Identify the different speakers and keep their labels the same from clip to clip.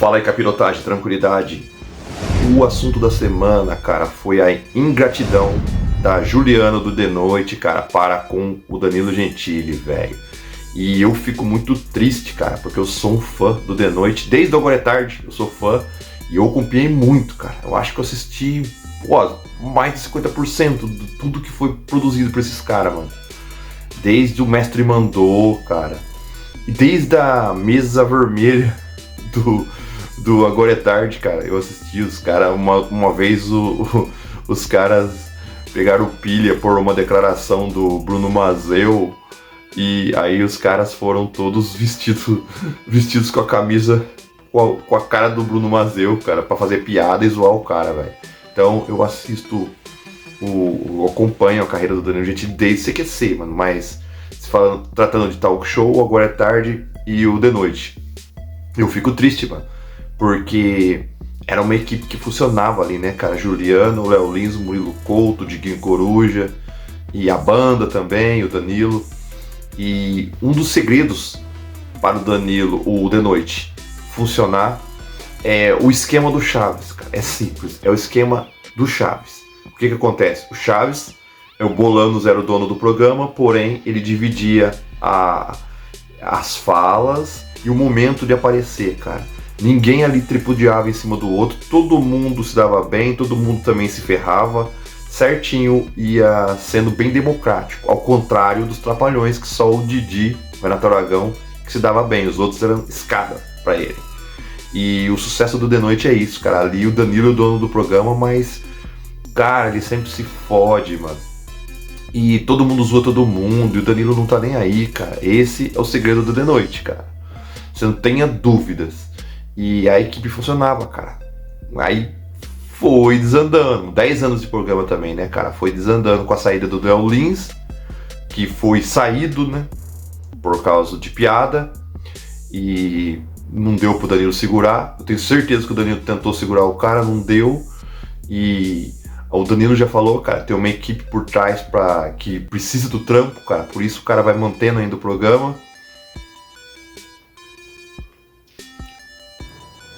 Speaker 1: Fala aí, capirotagem, tranquilidade. O assunto da semana, cara, foi a ingratidão da Juliana do The Noite, cara, para com o Danilo Gentili, velho. E eu fico muito triste, cara, porque eu sou um fã do The Noite. Desde Agora é Tarde, eu sou fã. E eu acompanhei muito, cara. Eu acho que eu assisti, mais de 50% de tudo que foi produzido por esses caras, mano. Desde o Mestre Mandou, cara. E desde a mesa vermelha do Agora é Tarde, cara. Eu assisti os caras, uma vez os caras pegaram pilha por uma declaração do Bruno Mazeu. E aí os caras foram todos vestidos com a camisa, com a cara do Bruno Mazeu, cara, pra fazer piada e zoar o cara, velho. Então eu assisto, eu acompanho a carreira do Danilo Gentili desde CQC, mano, mas tratando de talk show, Agora é Tarde e o The Noite. Eu fico triste, mano, porque era uma equipe que funcionava ali, né, cara? Juliano, Léo Lins, Murilo Couto, Diguinho Coruja e a banda também, o Danilo. E um dos segredos para o Danilo, o The Noite, funcionar é o esquema do Chaves, cara. É simples, é o esquema do Chaves. O que acontece? O Chaves, o Bolanos era o dono do programa, porém ele dividia as falas e o momento de aparecer, cara. Ninguém ali tripudiava em cima do outro, todo mundo se dava bem, todo mundo também se ferrava. Certinho, ia sendo bem democrático, ao contrário dos Trapalhões, que só o Didi, o Renato Aragão, que se dava bem, os outros eram escada pra ele. E o sucesso do The Noite é isso, cara. Ali o Danilo é o dono do programa, mas, cara, ele sempre se fode, mano. E todo mundo zoa todo mundo, e o Danilo não tá nem aí, cara. Esse é o segredo do The Noite, cara. Você não tenha dúvidas. E a equipe funcionava, cara. Aí foi desandando, 10 anos de programa também, né, cara, foi desandando com a saída do Léo Lins, que foi saído, né, por causa de piada, e não deu pro Danilo segurar. Eu tenho certeza que o Danilo tentou segurar o cara, não deu, e o Danilo já falou, cara, tem uma equipe por trás que precisa do trampo, cara, por isso o cara vai mantendo ainda o programa.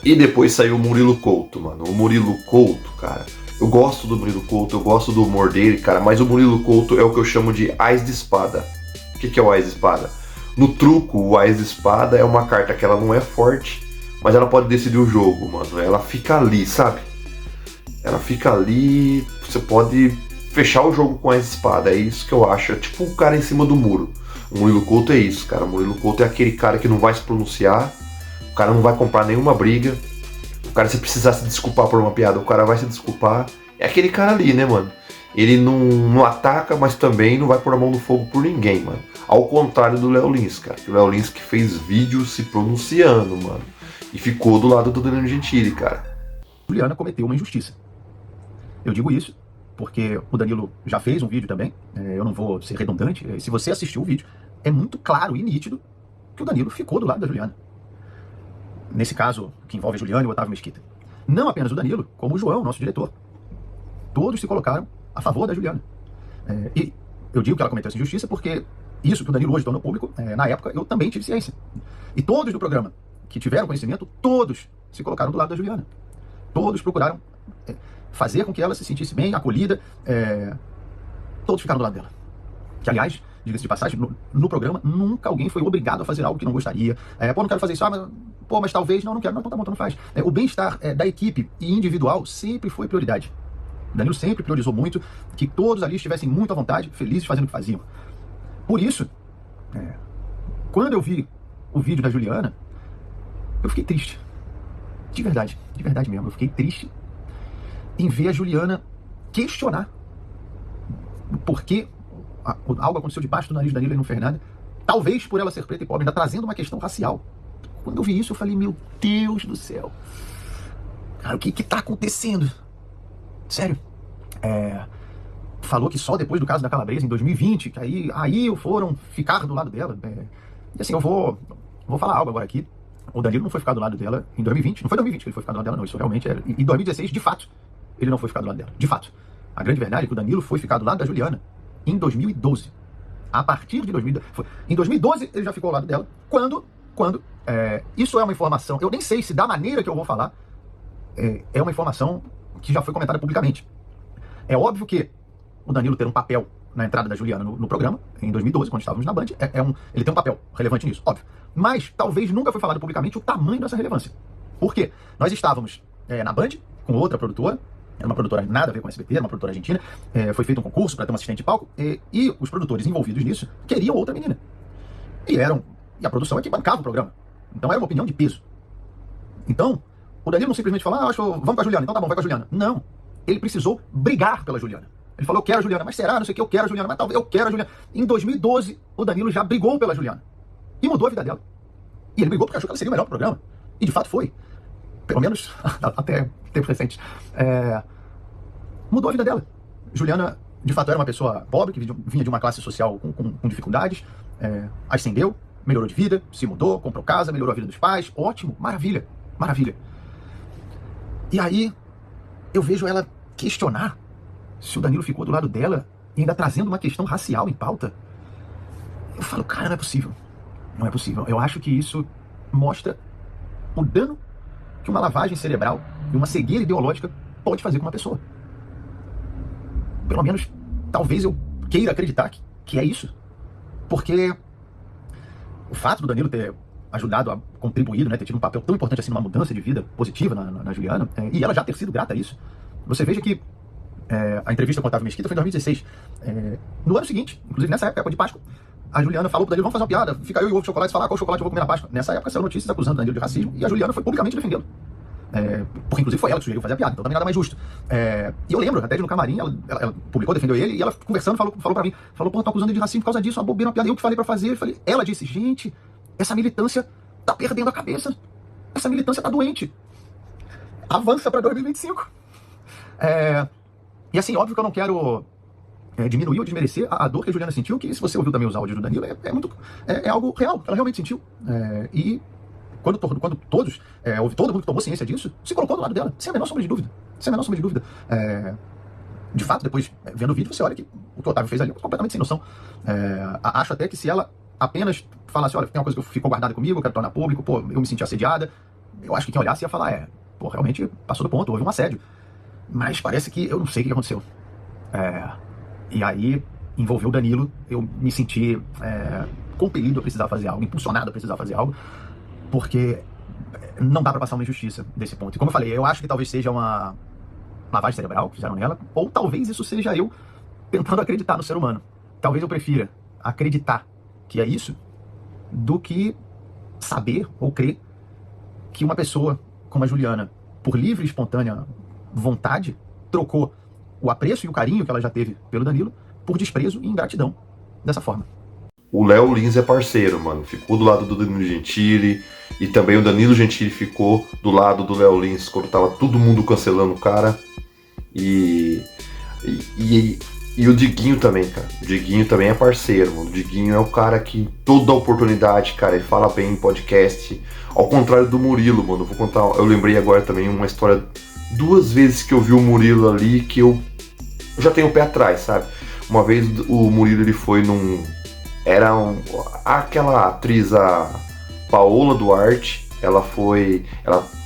Speaker 1: E depois saiu o Murilo Couto, mano. O Murilo Couto, cara, eu gosto do Murilo Couto, eu gosto do humor dele, cara, mas o Murilo Couto é o que eu chamo de Ás de Espada. O que é o Ás de Espada? No truco, o Ás de Espada é uma carta que ela não é forte, mas ela pode decidir o jogo, mano. Ela fica ali, sabe? Ela fica ali, você pode fechar o jogo com a Ás de Espada, é isso que eu acho. É tipo o cara em cima do muro. O Murilo Couto é isso, cara. O Murilo Couto é aquele cara que não vai se pronunciar, o cara não vai comprar nenhuma briga. O cara, se precisar se desculpar por uma piada, o cara vai se desculpar. É aquele cara ali, né, mano? Ele não ataca, mas também não vai pôr a mão no fogo por ninguém, mano. Ao contrário do Léo Lins, cara. O Léo Lins que fez vídeo se pronunciando, mano. E ficou do lado do Danilo Gentili, cara.
Speaker 2: Juliana cometeu uma injustiça. Eu digo isso porque o Danilo já fez um vídeo também. Eu não vou ser redundante. Se você assistiu o vídeo, é muito claro e nítido que o Danilo ficou do lado da Juliana. Nesse caso, que envolve a Juliana e o Otávio Mesquita. Não apenas o Danilo, como o João, nosso diretor. Todos se colocaram a favor da Juliana. E eu digo que ela cometeu essa injustiça porque isso que o Danilo hoje tornou público, na época eu também tive ciência. E todos do programa que tiveram conhecimento, todos se colocaram do lado da Juliana. Todos procuraram fazer com que ela se sentisse bem, acolhida. Todos ficaram do lado dela. Que, aliás, diga-se de passagem, no programa, nunca alguém foi obrigado a fazer algo que não gostaria. Não quero fazer isso, mas talvez, não quero, não, então tá bom, então não faz. O bem-estar da equipe e individual sempre foi prioridade. O Danilo sempre priorizou muito que todos ali estivessem muito à vontade, felizes fazendo o que faziam. Por isso, quando eu vi o vídeo da Juliana, eu fiquei triste. De verdade mesmo, eu fiquei triste em ver a Juliana questionar por que algo aconteceu debaixo do nariz da Danilo e não fez nada. Talvez por ela ser preta e pobre, ainda trazendo uma questão racial. Quando eu vi isso, eu falei, meu Deus do céu. Cara, o que tá acontecendo? Sério. Falou que só depois do caso da Calabresa, em 2020, que aí foram ficar do lado dela. E assim, eu vou falar algo agora aqui. O Danilo não foi ficar do lado dela em 2020. Não foi 2020 que ele foi ficar do lado dela, não. Isso realmente era... Em 2016, de fato, ele não foi ficar do lado dela. De fato. A grande verdade é que o Danilo foi ficar do lado da Juliana em 2012. A partir de 2012. Em 2012, ele já ficou ao lado dela, quando quando isso é uma informação, eu nem sei se da maneira que eu vou falar, é uma informação que já foi comentada publicamente. É óbvio que o Danilo ter um papel na entrada da Juliana no programa, em 2012, quando estávamos na Band, ele tem um papel relevante nisso, óbvio. Mas talvez nunca foi falado publicamente o tamanho dessa relevância. Por quê? Nós estávamos na Band, com outra produtora, era uma produtora nada a ver com a SBT, era uma produtora argentina, foi feito um concurso para ter uma assistente de palco, e os produtores envolvidos nisso queriam outra menina. E a produção é que bancava o programa. Então era uma opinião de peso. Então, o Danilo não simplesmente falou, vamos com a Juliana, então tá bom, vai com a Juliana. Não. Ele precisou brigar pela Juliana. Ele falou, eu quero a Juliana, mas será? Não sei o que, eu quero a Juliana, mas talvez eu quero a Juliana. Em 2012, o Danilo já brigou pela Juliana. E mudou a vida dela. E ele brigou porque achou que ela seria o melhor do programa. E de fato foi. Pelo menos até tempos recentes. Mudou a vida dela. Juliana, de fato, era uma pessoa pobre, que vinha de uma classe social com dificuldades. Ascendeu, melhorou de vida, se mudou, comprou casa, melhorou a vida dos pais. Ótimo, maravilha, maravilha. E aí, eu vejo ela questionar se o Danilo ficou do lado dela e ainda trazendo uma questão racial em pauta. Eu falo, cara, não é possível. Não é possível. Eu acho que isso mostra o dano que uma lavagem cerebral e uma cegueira ideológica pode fazer com uma pessoa. Pelo menos, talvez eu queira acreditar que é isso. Porque o fato do Danilo ter ajudado a contribuído, ter tido um papel tão importante assim numa mudança de vida positiva na Juliana, e ela já ter sido grata a isso. Você veja que a entrevista com o Otávio Mesquita foi em 2016. No ano seguinte, inclusive nessa época de Páscoa, a Juliana falou pro Danilo, vamos fazer uma piada, fica eu e o ovo de chocolate e falar qual chocolate eu vou comer na Páscoa. Nessa época saiu notícias acusando o Danilo de racismo e a Juliana foi publicamente defendê-lo. Porque inclusive foi ela que sugeriu fazer a piada, então também nada mais justo. E eu lembro, até de no camarim, ela publicou, defendeu ele, e ela conversando falou pra mim, pô, tá acusando ele de racismo por causa disso, uma bobeira, uma piada, eu que falei pra fazer. Ela disse, gente, essa militância tá perdendo a cabeça, essa militância tá doente, avança pra 2025. E assim, óbvio que eu não quero diminuir ou desmerecer a dor que a Juliana sentiu, que se você ouviu também os áudios do Danilo, é algo real, ela realmente sentiu. E quando todos, todo mundo que tomou ciência disso, se colocou do lado dela, sem a menor sombra de dúvida. Sem a menor sombra de dúvida. De fato, depois, vendo o vídeo, você olha que o que o Otávio fez ali é completamente sem noção. Acho até que se ela apenas falasse, olha, tem uma coisa que ficou guardada comigo, eu quero tornar público, pô, eu me senti assediada, eu acho que quem olhasse ia falar, pô, realmente passou do ponto, houve um assédio. Mas parece que eu não sei o que aconteceu. E aí, envolveu o Danilo, eu me senti compelido a precisar fazer algo, impulsionado a precisar fazer algo, porque não dá pra passar uma injustiça desse ponto. E como eu falei, eu acho que talvez seja uma lavagem cerebral que fizeram nela, ou talvez isso seja eu tentando acreditar no ser humano. Talvez eu prefira acreditar que é isso do que saber ou crer que uma pessoa como a Juliana, por livre e espontânea vontade, trocou o apreço e o carinho que ela já teve pelo Danilo por desprezo e ingratidão dessa forma.
Speaker 1: O Léo Lins é parceiro, mano. Ficou do lado do Danilo Gentili. E também o Danilo Gentili ficou do lado do Léo Lins quando tava todo mundo cancelando o cara. E o Diguinho também, cara. O Diguinho também é parceiro, mano. O Diguinho é o cara que toda oportunidade, cara, ele fala bem em podcast. Ao contrário do Murilo, mano. Eu lembrei agora também uma história, 2 vezes que eu vi o Murilo ali, que eu já tenho o pé atrás, sabe? Uma vez o Murilo, ele foi aquela atriz, a Paola Duarte, ela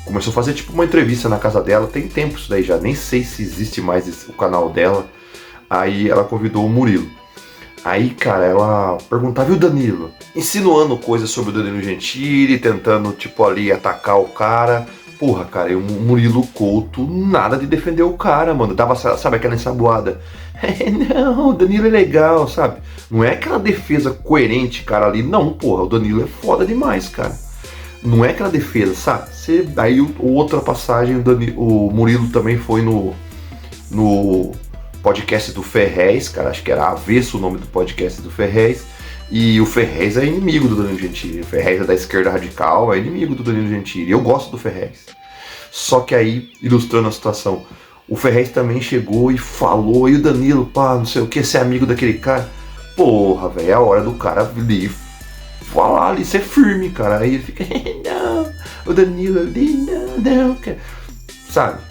Speaker 1: começou a fazer tipo uma entrevista na casa dela, tem tempo isso daí já, nem sei se existe mais o canal dela. Aí ela convidou o Murilo. Aí, cara, ela perguntava, e o Danilo? Insinuando coisas sobre o Danilo Gentili, tentando, tipo, ali atacar o cara. Porra, cara, e o Murilo Couto, nada de defender o cara, mano. Dava, sabe, aquela ensaboada. Não, o Danilo é legal, sabe? Não é aquela defesa coerente, cara, ali. Não, porra, o Danilo é foda demais, cara. Não é aquela defesa, sabe? Aí, outra passagem, o Murilo também foi no podcast do Ferrez, cara. Acho que era Avesso o nome do podcast do Ferrez. E o Ferrez é inimigo do Danilo Gentili. O Ferrez é da esquerda radical, é inimigo do Danilo Gentili. Eu gosto do Ferrez. Só que aí, ilustrando a situação, o Ferrez também chegou e falou, e o Danilo, pá, não sei o que, você é amigo daquele cara. Porra, velho, é a hora do cara ali falar ali, ser firme, cara. Aí ele fica, não, o Danilo ali, não, cara. Sabe?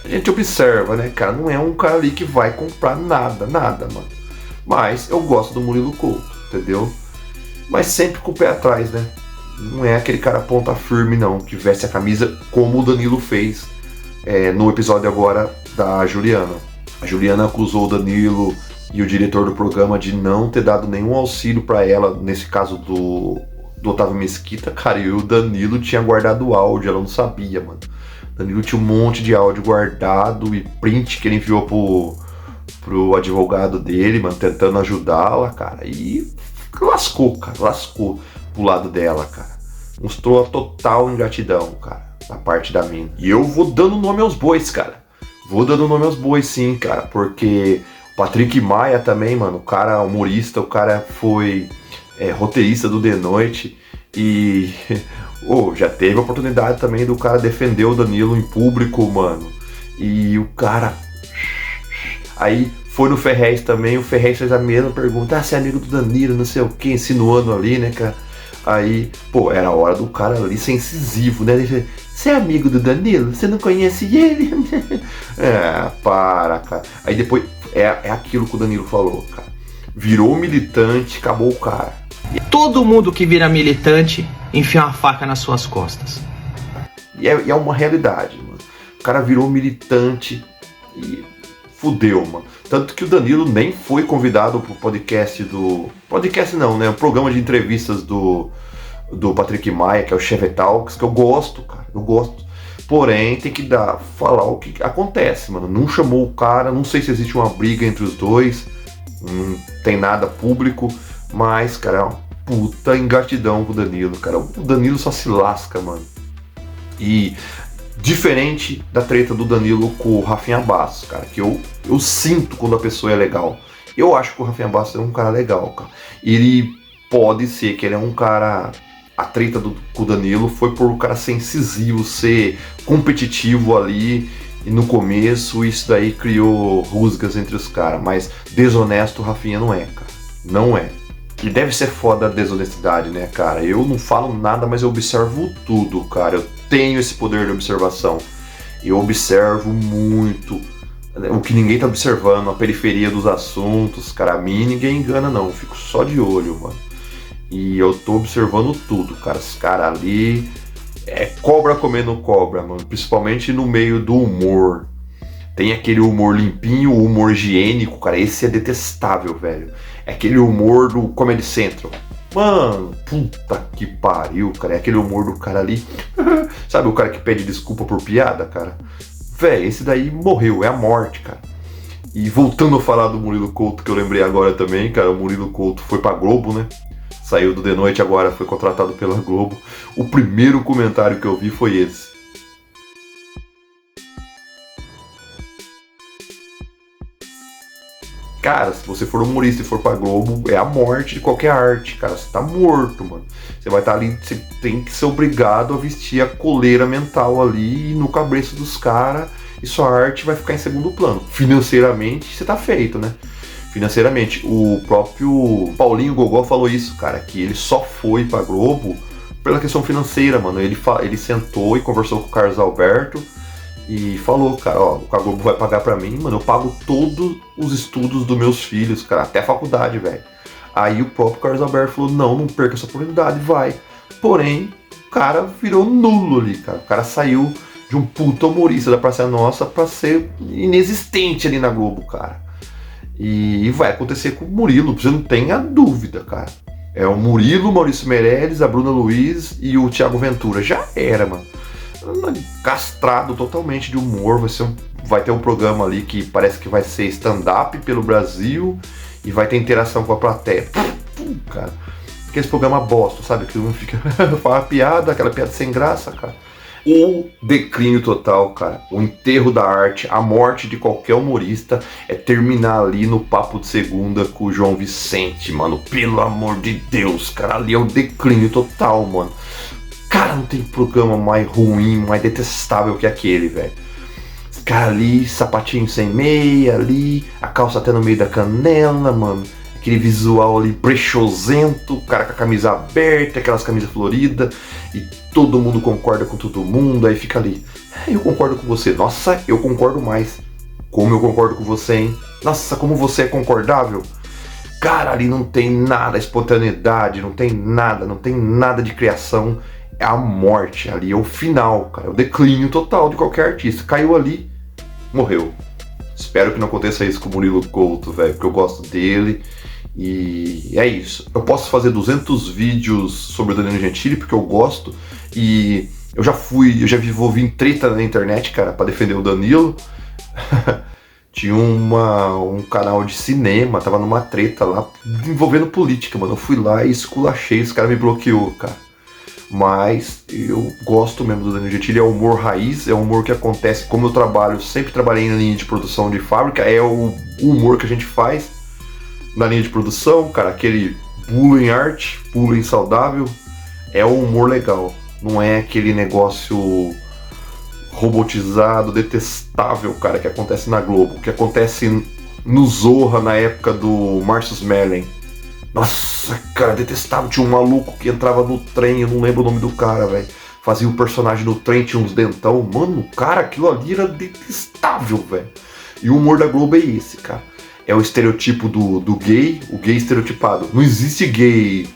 Speaker 1: A gente observa, né, cara, não é um cara ali que vai comprar nada, mano. Mas eu gosto do Murilo Couto, entendeu? Mas sempre com o pé atrás, né? não é aquele cara ponta firme não, que veste a camisa como o Danilo fez no episódio agora da Juliana. A Juliana acusou o Danilo e o diretor do programa de não ter dado nenhum auxílio para ela, nesse caso do Otávio Mesquita, cara, e o Danilo tinha guardado o áudio, ela não sabia, mano. O Danilo tinha um monte de áudio guardado e print que ele enviou pro advogado dele, mano, tentando ajudá-la, cara, e lascou pro lado dela, cara. Mostrou a total ingratidão, cara, da parte da mina. E eu vou dando nome aos bois, cara. Vou dando nome aos bois, sim, cara, porque o Patrick Maia também, mano, o cara humorista, o cara foi roteirista do The Noite e já teve a oportunidade também do cara defender o Danilo em público, mano. E o cara... Aí foi no Ferrez também, o Ferrez fez a mesma pergunta, você é amigo do Danilo, não sei o que, insinuando ali, né, cara? Aí, era a hora do cara ali ser incisivo, né? Você é amigo do Danilo? Você não conhece ele? Para, cara. Aí depois, é aquilo que o Danilo falou, cara. Virou militante, acabou o cara.
Speaker 3: Todo mundo que vira militante enfia uma faca nas suas costas.
Speaker 1: E é uma realidade, mano. O cara virou militante e fudeu, mano. Tanto que o Danilo nem foi convidado pro podcast do... Podcast não, né? O programa de entrevistas do Patrick Maia, que é o Cheve Talks, que eu gosto, cara. Eu gosto. Porém, tem que falar o que acontece, mano. Não chamou o cara, não sei se existe uma briga entre os dois. Não tem nada público. Mas, cara, é uma puta ingratidão pro Danilo, cara. O Danilo só se lasca, mano. E... diferente da treta do Danilo com o Rafinha Bastos, cara, que eu sinto quando a pessoa é legal. Eu acho que o Rafinha Bastos é um cara legal, cara. Ele pode ser que ele é um cara... A treta com o Danilo foi por o cara ser incisivo, ser competitivo ali e no começo isso daí criou rusgas entre os caras. Mas desonesto o Rafinha não é, cara. Não é. E deve ser foda a desonestidade, né, cara? Eu não falo nada, mas eu observo tudo, cara. Eu tenho esse poder de observação. Eu observo muito o que ninguém tá observando, a periferia dos assuntos, cara. A mim ninguém engana, não. Eu fico só de olho, mano. E eu tô observando tudo, cara. Os caras ali... cobra comendo cobra, mano. Principalmente no meio do humor. Tem aquele humor limpinho, o humor higiênico, cara. Esse é detestável, velho. É aquele humor do Comedy Central. Mano, puta que pariu, cara. É aquele humor do cara ali. Sabe o cara que pede desculpa por piada, cara? Véi, esse daí morreu, é a morte, cara. E voltando a falar do Murilo Couto, que eu lembrei agora também, cara. O Murilo Couto foi pra Globo, né? Saiu do The Noite, agora foi contratado pela Globo. O primeiro comentário que eu vi foi esse. Cara, se você for humorista e for pra Globo, é a morte de qualquer arte, cara. Você tá morto, mano. Você vai estar ali, você tem que ser obrigado a vestir a coleira mental ali no cabreço dos caras e sua arte vai ficar em segundo plano. Financeiramente, você tá feito, né? Financeiramente. O próprio Paulinho Gogó falou isso, cara, que ele só foi pra Globo pela questão financeira, mano. Ele sentou e conversou com o Carlos Alberto e falou, cara, ó, o que a Globo vai pagar pra mim, mano, eu pago todos os estudos dos meus filhos, cara, até a faculdade, velho. Aí o próprio Carlos Alberto falou, não perca essa oportunidade, vai. Porém, o cara virou nulo ali, cara. O cara saiu de um puta humorista da Praça Nossa pra ser inexistente ali na Globo, cara. E vai acontecer com o Murilo, você não tenha dúvida, cara. É o Murilo, o Maurício Meirelles, a Bruna Luiz e o Thiago Ventura. Já era, mano. Castrado totalmente de humor. Vai ter um programa ali que parece que vai ser stand-up pelo Brasil e vai ter interação com a plateia. Cara, aquele programa bosta, sabe? Que um fica fala piada, aquela piada sem graça, cara. O declínio total, cara, o enterro da arte, a morte de qualquer humorista é terminar ali no Papo de Segunda com o João Vicente, mano. Pelo amor de Deus, cara, ali é o declínio total, mano. Cara, não tem programa mais ruim, mais detestável que aquele, velho. Esse cara ali, sapatinho sem meia ali, a calça até no meio da canela, mano. Aquele visual ali brechosento, o cara com a camisa aberta, aquelas camisas floridas, e todo mundo concorda com todo mundo, aí fica ali. Eu concordo com você. Nossa, eu concordo mais. Como eu concordo com você, hein? Nossa, como você é concordável. Cara, ali não tem nada, espontaneidade, não tem nada de criação. É a morte ali, é o final, cara, é o declínio total de qualquer artista. Caiu ali, morreu. Espero que não aconteça isso com o Murilo Couto, velho, porque eu gosto dele. E é isso. Eu posso fazer 200 vídeos sobre o Danilo Gentili, porque eu gosto. E eu já me envolvi em treta na internet, cara, pra defender o Danilo. Tinha um canal de cinema, tava numa treta lá, envolvendo política, mano. Eu fui lá e esculachei, esse cara me bloqueou, cara. Mas eu gosto mesmo do Danilo Gentili, é o humor raiz, é o humor que acontece, como eu trabalho, sempre trabalhei na linha de produção de fábrica, é o humor que a gente faz na linha de produção, cara, aquele bullying art, bullying saudável, é o humor legal, não é aquele negócio robotizado, detestável, cara, que acontece na Globo, que acontece no Zorra na época do Marcus Mellen. Nossa, cara, detestável. Tinha um maluco que entrava no trem, eu não lembro o nome do cara, velho. Fazia o personagem no trem, tinha uns dentão. Mano, cara, aquilo ali era detestável, velho. E o humor da Globo é esse, cara. É o estereotipo do gay, o gay estereotipado. Não existe gay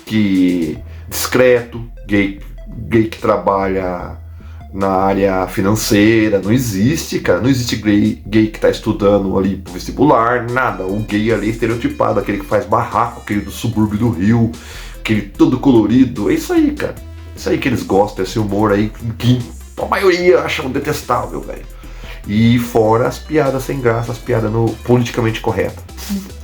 Speaker 1: que discreto, gay que trabalha na área financeira, não existe, cara, não existe gay que tá estudando ali pro vestibular, nada, o gay ali é estereotipado, aquele que faz barraco, aquele do subúrbio do Rio, aquele todo colorido, é isso aí, cara, é isso aí que eles gostam, esse humor aí que a maioria acham detestável, velho. E fora as piadas sem graça, as piadas no politicamente corretas.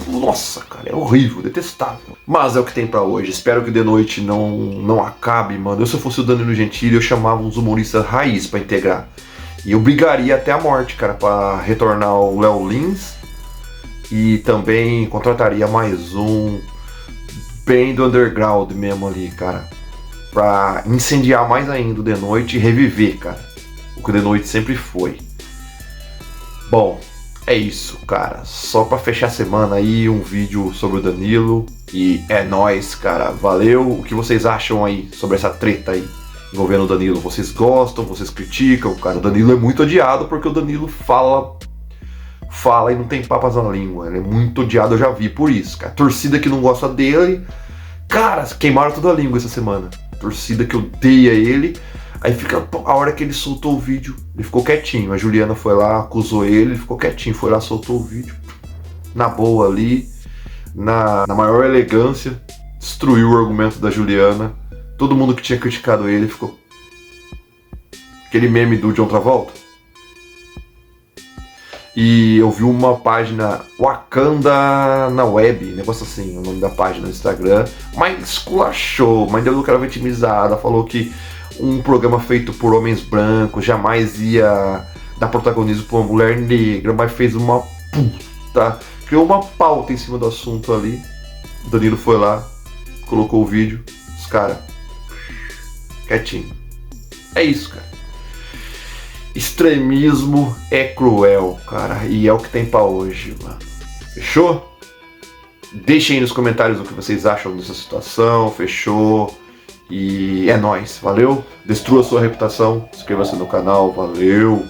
Speaker 1: Nossa, cara, é horrível, detestável. Mas é o que tem pra hoje. Espero que de noite não acabe, mano. Se eu fosse o Danilo Gentili, eu chamava uns humoristas raiz pra integrar. E eu brigaria até a morte, cara, pra retornar o Léo Lins. E também contrataria mais um bem do underground mesmo ali, cara. Pra incendiar mais ainda o de noite e reviver, cara. O que o de noite sempre foi. Bom, é isso, cara. Só pra fechar a semana aí, um vídeo sobre o Danilo. E é nóis, cara. Valeu. O que vocês acham aí sobre essa treta aí envolvendo o Danilo? Vocês gostam? Vocês criticam? Cara, o Danilo é muito odiado porque o Danilo fala e não tem papas na língua. Ele é muito odiado, eu já vi por isso, cara. Torcida que não gosta dele. Cara, queimaram toda a língua essa semana. Torcida que odeia ele. Aí fica a hora que ele soltou o vídeo, ele ficou quietinho. A Juliana foi lá, acusou ele ficou quietinho. Foi lá, soltou o vídeo. Na boa ali, na maior elegância, destruiu o argumento da Juliana. Todo mundo que tinha criticado ele ficou. Aquele meme do John Travolta. E eu vi uma página Wakanda na web, negócio assim, o nome da página no Instagram. Mas esculachou, mas deu aquela vitimizada, falou que um programa feito por homens brancos jamais ia dar protagonismo para uma mulher negra, mas fez uma puta, criou uma pauta em cima do assunto ali. O Danilo foi lá, colocou o vídeo, os caras quietinho. É isso, cara. Extremismo é cruel, cara, e é o que tem pra hoje, mano. Fechou? Deixem aí nos comentários o que vocês acham dessa situação, fechou? E é nóis, valeu? Destrua a sua reputação, inscreva-se no canal, valeu!